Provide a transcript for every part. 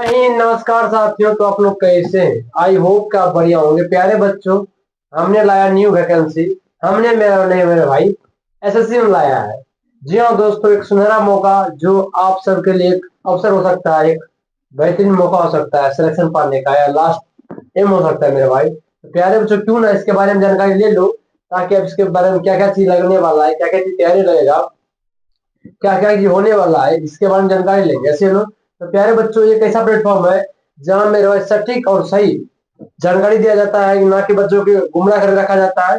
नहीं, नमस्कार साथियों। तो आप लोग कैसे हैं? आई होप कि आप बढ़िया होंगे। प्यारे बच्चों, हमने लाया न्यू वैकेंसी। हमने मेरा नहीं, मेरे भाई एसएससी में लाया है। जी हाँ दोस्तों, एक सुनहरा मौका जो आप सबके लिए एक अवसर हो सकता है, एक बेहतरीन मौका हो सकता है सिलेक्शन पाने का, या लास्ट एम हो सकता है मेरे भाई। तो प्यारे बच्चों, क्यों ना इसके बारे में जानकारी ले लो, ताकि अब इसके बारे में क्या क्या चीज लगने वाला है, क्या क्या चीज तैयारी रहेगा, क्या क्या ये होने वाला है, इसके बारे में जानकारी लेंगे। ऐसे लो। तो प्यारे बच्चों, ये एक ऐसा प्लेटफॉर्म है जहाँ मेरे भाई सटीक और सही जानकारी दिया जाता है, ना कि बच्चों को गुमराह कर रखा जाता है।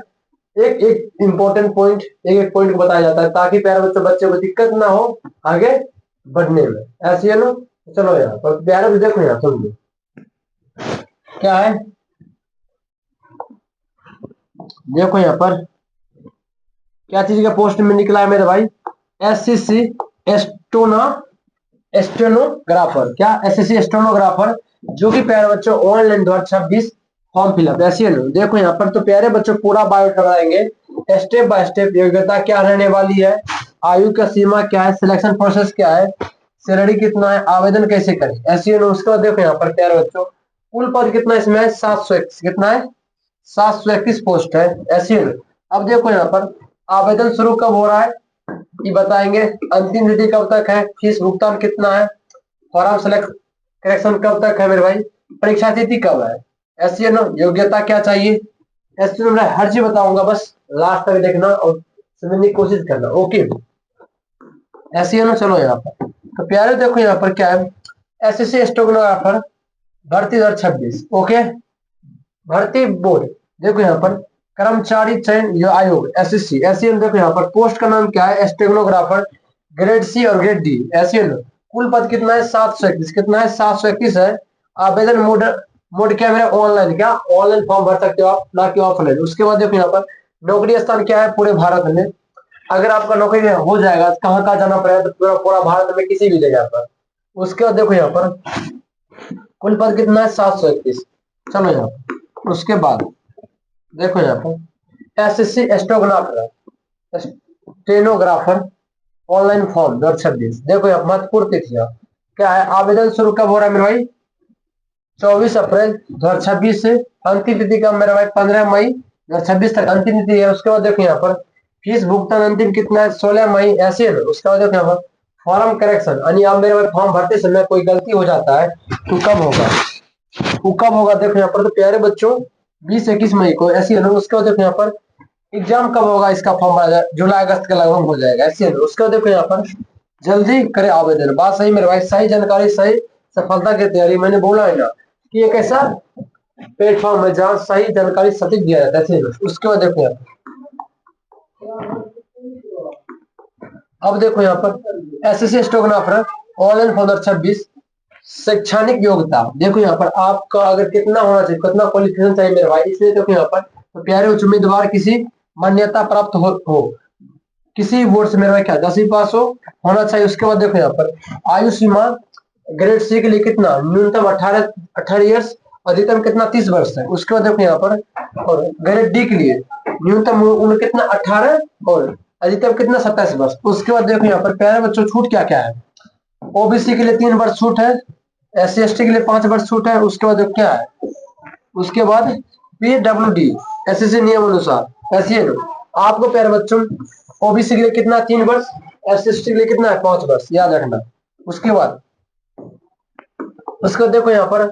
एक एक इम्पोर्टेंट पॉइंट, एक एक पॉइंट बताया जाता है, ताकि प्यारे बच्चों को दिक्कत ना हो आगे बढ़ने में। ऐसे है ना। चलो यहाँ पर प्यारे बच्चों देखो, यहाँ समझो क्या है। देखो यहाँ पर क्या चीज का पोस्ट में निकला है मेरे भाई। एससीसी एस्टोना स्टेनोग्राफर। क्या? एसएससी स्टेनोग्राफर, जो कि प्यारे बच्चों ऑनलाइन 2026 फॉर्म फिलअप। ऐसे लो। देखो यहाँ पर तो प्यारे बच्चों पूरा बायोडाटा बनाएंगे, स्टेप बाय स्टेप। योग्यता क्या रहने वाली है, आयु का सीमा क्या है, सिलेक्शन प्रोसेस क्या है, सैलरी कितना है, आवेदन कैसे करें। ऐसे लो। उसके बाद देखो यहाँ पर प्यारे बच्चों कुल पद कितना इसमें है, 721। कितना है? 721 पोस्ट है। ऐसे लो। अब देखो यहाँ पर आवेदन शुरू कब हो रहा है ये बताएंगे। अंतिम तिथि कब तक है, फीस भुगतान कितना है, फॉर्म सेलेक्ट करेक्शन कब तक है मेरे भाई, परीक्षा तिथि कब है। ऐसी है ना। योग्यता क्या चाहिए, ऐसे मैं हर चीज बताऊंगा, बस लास्ट तक देखना और समझने की कोशिश करना। ओके, ऐसी है ना। चलो यहाँ पर तो प्यारे देखो यहाँ पर क्या है। एसएससी स्टेनोग्राफर भर्ती 2026। ओके, भर्ती बोर्ड। देखो यहाँ पर कर्मचारी चयन आयोग एसएससी। एसएन। देखो यहाँ पर पोस्ट का नाम क्या है, स्टेनोग्राफर, ग्रेड सी और ग्रेड डी। एसएन। कुल पद कितना है, 721। कितना है? 721 है। आवेदन मोड, मोड क्या है मेरा, ऑनलाइन। क्या? ऑनलाइन फॉर्म भर सकते हो आप, ना कि ऑफलाइन। उसके बाद देखो यहाँ पर नौकरी स्थान क्या है, पूरे भारत में। अगर आपका नौकरी हो जाएगा तो कहाँ कहाँ जाना पड़ेगा, तो पूरा पूरा भारत में किसी भी जगह पर। उसके बाद देखो यहाँ पर कुल पद कितना है, 721। चलो यहाँ पर उसके बाद देखो यहाँ पर SSC stenographer, stenographer online form 2026। देखो यहाँ महत्वपूर्ण तिथियां क्या है। आवेदन शुरू कब हो रहा है मेरे भाई, 24 अप्रैल 2026 से। अंतिम तिथि का मेरे भाई 15 मई 2026 तक अंतिम तिथि है। उसके बाद देखो यहाँ पर फीस भुगतान अंतिम कितना है, 16 मई। ऐसे है। उसके बाद देखो यहाँ पर फॉर्म करेक्शन, यानी आप मेरे भाई फॉर्म भरते समय कोई गलती हो जाता है तो कब होगा, वो कब होगा। देखो यहाँ पर तो प्यारे बच्चों 20-21 मई को। ऐसी है ना। उसके बाद देखो यहाँ पर एग्जाम कब होगा, इसका फॉर्म भरा जाए जुलाई अगस्त के लगभग हो जाएगा। ऐसी है ना। उसके बाद देखो यहाँ पर जल्दी करे आवेदन। बात सही मेरे भाई, सही जानकारी सही सफलता की तैयारी। मैंने बोला है ना कि एक ऐसा प्लेटफॉर्म है जहाँ सही जानकारी सटीक दिया जाता है। ऐसे है ना। उसके बाद देखो यहाँ अब देखो यहाँ पर एसएससी स्टेनोग्राफर ऑनलाइन फॉर्म 2026। शैक्षणिक योग्यता देखो यहाँ पर आपका अगर कितना होना चाहिए, कितना क्वालिफिकेशन चाहिए मेरे भाई। इसलिए देखो यहाँ पर तो प्यारे उच्च उम्मीदवार किसी मान्यता प्राप्त हो किसी बोर्ड से मेरे भाई क्या 10वीं पास हो होना चाहिए। उसके बाद देखो यहाँ पर आयु सीमा ग्रेड सी के लिए कितना, न्यूनतम 18 ईयर्स, अधिकतम कितना 30 वर्ष है। उसके बाद देखो यहाँ पर और ग्रेड डी के लिए न्यूनतम उम्र कितना 18 और अधिकतम कितना 27 वर्ष। उसके बाद देखो यहाँ पर प्यारे बच्चों छूट क्या क्या है। ओबीसी के लिए 3 वर्ष छूट है, SC ST के लिए 5 वर्ष छूट है। उसके बाद क्या है, उसके बाद PWD SSC नियम अनुसार। ऐसी है आपको प्यारे बच्चों ओबीसी के लिए कितना 3 वर्ष, SC ST के लिए कितना है 5 वर्ष, याद रखना। उसके बाद देखो यहाँ पर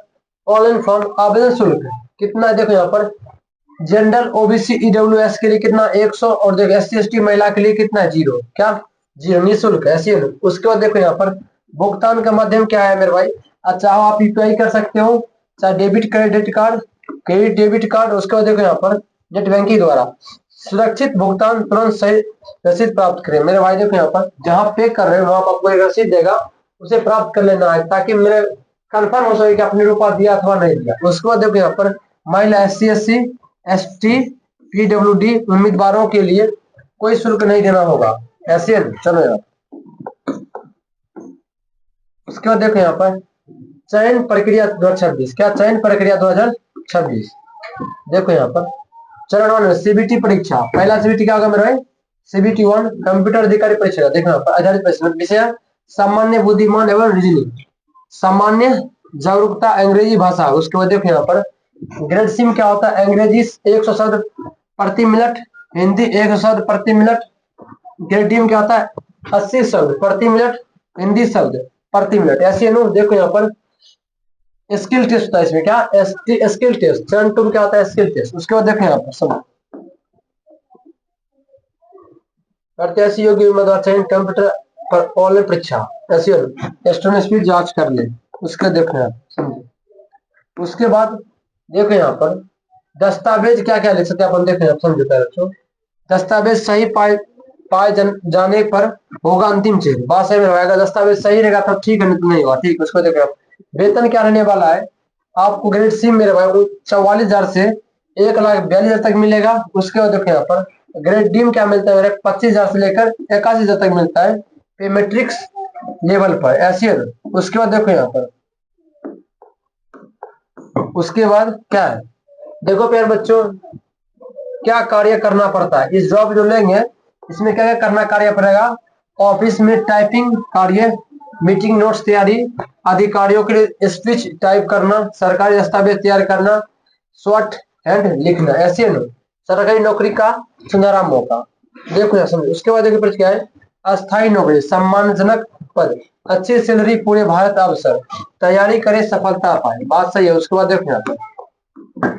ऑनलाइन फॉर्म आवेदन शुल्क कितना है। देखो यहाँ पर जनरल ओबीसी ईडब्ल्यूएस के लिए कितना 100 और देखो SC ST महिला के लिए कितना है 0। क्या 0 निःशुल्क। ऐसी है। उसके बाद देखो यहाँ पर भुगतान का माध्यम क्या है मेरे भाई, चाहो आप यूपीआई कर सकते हो, चाहे debit credit card, credit debit card. उसके बाद देखो यहाँ पर नेट बैंकिंग द्वारा सुरक्षित भुगतान तुरंत सही रसीद प्राप्त करें मेरे भाई। देखो यहाँ पर जहाँ पे कर रहे हो वहां आपको एक रसीद देगा, उसे प्राप्त कर लेना है, ताकि मेरे कंफर्म हो सके कि आपने रुपया दिया अथवा नहीं दिया। उसके बाद देखो यहाँ पर महिला SC SC ST PWD उम्मीदवारों के लिए कोई शुल्क नहीं देना होगा। ऐसे है। चलो यार उसके बाद देखो यहाँ पर चयन प्रक्रिया 2026। क्या चयन प्रक्रिया 2026। देखो यहाँ पर चरण 1 CBT परीक्षा। पहला CBT क्या होगा मेरा भाई, CBT 1 कंप्यूटर अधिकारी परीक्षा। देखो यहाँ पर आधारित प्रश्न, विषय सामान्य बुद्धिमान एवं रीजनिंग। सामान्य जागरूकता अंग्रेजी भाषा। उसके बाद देखो यहाँ पर ग्रेड सी में क्या होता है, अंग्रेजी 100 शब्द प्रति मिनट, हिंदी 100 शब्द प्रति मिनट। ग्रेड डी में क्या होता है, 80 शब्द प्रति मिनट, हिंदी शब्द प्रति मिनट। ऐसे है ना। देखो यहाँ पर स्किल टेस्ट होता है इसमें, क्या स्किल टेस्ट। चरण 2 में क्या होता है, स्किल टेस्ट। उसके बाद देखो यहाँ पर सब प्रत्याशी योग्य उम्मीदवार चयन कंप्यूटर पर ऑनलाइन परीक्षा, ऐसे स्टूडेंट स्पीड जांच कर ले। उसके देखो यहाँ समझो। उसके बाद देखो यहाँ पर दस्तावेज क्या क्या लिख सकते हैं अपन, देखो यहाँ समझो पहले बच्चों। दस्तावेज सही पाए जाने पर होगा अंतिम चेक। बात सही में रहेगा, दस्तावेज सही रहेगा तब ठीक है, नहीं तो नहीं होगा। ठीक, उसको देखो। वेतन क्या रहने वाला है आपको, ग्रेड सी मेरे भाई 44,000 से 1,42,000 तक मिलेगा। उसके बाद देखो यहाँ पर ग्रेड डी में क्या मिलता है, 25,000 से लेकर 81,000 तक मिलता है पे मैट्रिक्स लेवल पर, ऐसी है। उसके बाद देखो यहाँ पर उसके बाद क्या है, देखो प्यार बच्चों क्या कार्य करना पड़ता है इस जॉब जो लेंगे। इसमें क्या क्या करना कार्य पड़ेगा, ऑफिस में टाइपिंग कार्य, मीटिंग नोट्स तैयारी, अधिकारियों के लिए स्पीच टाइप करना, सरकारी दस्तावेज तैयार करना, शॉर्ट हैंड लिखना, ऐसे है ना। सरकारी नौकरी का सुनहरा मौका। देखो यार समझो। उसके बाद देखो क्या है, अस्थायी नौकरी, सम्मानजनक पद, अच्छी सैलरी, पूरे भारत अवसर, तैयारी करे सफलता पाए। बात सही है। उसके बाद देखो यहाँ पर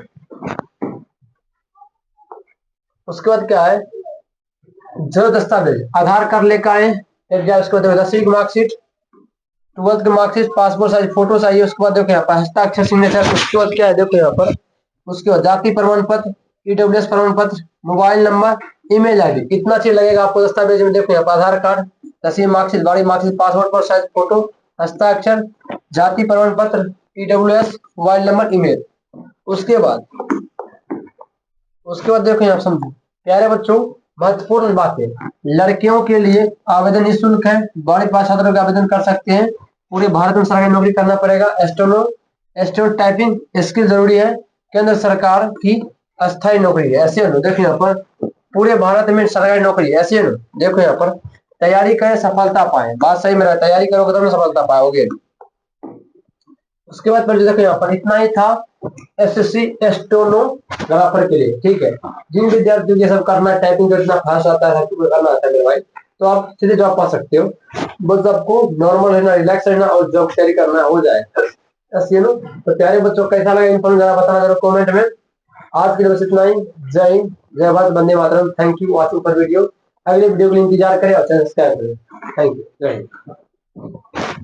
उसके बाद क्या है, जो दस्तावेज आधार कार्ड लेकर आए, उसके बाद 10वीं की मार्कशीट, 12th की मार्कशीट, पासपोर्ट साइज फोटो चाहिए। उसके बाद देखो यहाँ पर हस्ताक्षर सिग्नेचर। उसके बाद क्या है, देखो यहाँ पर उसके बाद जाति प्रमाण पत्र, ईडब्ल्यूएस प्रमाण पत्र, मोबाइल नंबर, ईमेल आईडी, इतना चीज लगेगा आपको दस्तावेज में। देखो यहाँ पर आधार कार्ड, 10वीं मार्कशीट, 12वीं मार्कशीट, पासपोर्ट पर साइज फोटो, हस्ताक्षर, जाति प्रमाण पत्र, ईडब्ल्यूएस, मोबाइल नंबर, ईमेल। उसके बाद देखो यहाँ समझो प्यारे बच्चों, महत्वपूर्ण बातें, लड़कियों के लिए आवेदन निःशुल्क है, 12वीं पास छात्रों का आवेदन कर सकते हैं। पूरे भारत में सरकारी नौकरी करना पड़ेगा। एस्ट्रो टाइपिंग स्किल जरूरी है, केंद्र सरकार की अस्थायी नौकरी है, ऐसे है। देखो यहाँ पर पूरे भारत में सरकारी नौकरी ऐसे है। देखो यहाँ पर तैयारी करें सफलता पाए। बात सही में तैयारी करोगे तब सफलता पाओगे। उसके बाद फिर देखो यहाँ पर इतना ही था एसएससी स्टेनोग्राफर के लिए। ठीक है, जिन विद्यार्थियों के सब करना है, टाइपिंग करना फास्ट आता है, करना आता है मेरे भाई, तो आप सीधे जॉब पा सकते हो। बस आपको नॉर्मल रहना, रिलैक्स रहना और जॉब तैयारी करना हो जाए। ऐसे नो। तो प्यारे बच्चों कैसा लगा इन्फॉर्म जरा बताना जरा कमेंट में। आज के लिए बस इतना ही। जय हिंद, जय भारत, वंदे मातरम। Thank you watching for video. अगले वीडियो के लिए इंतजार करें और चैनल सब्सक्राइब करें। थैंक यू, जय हिंद।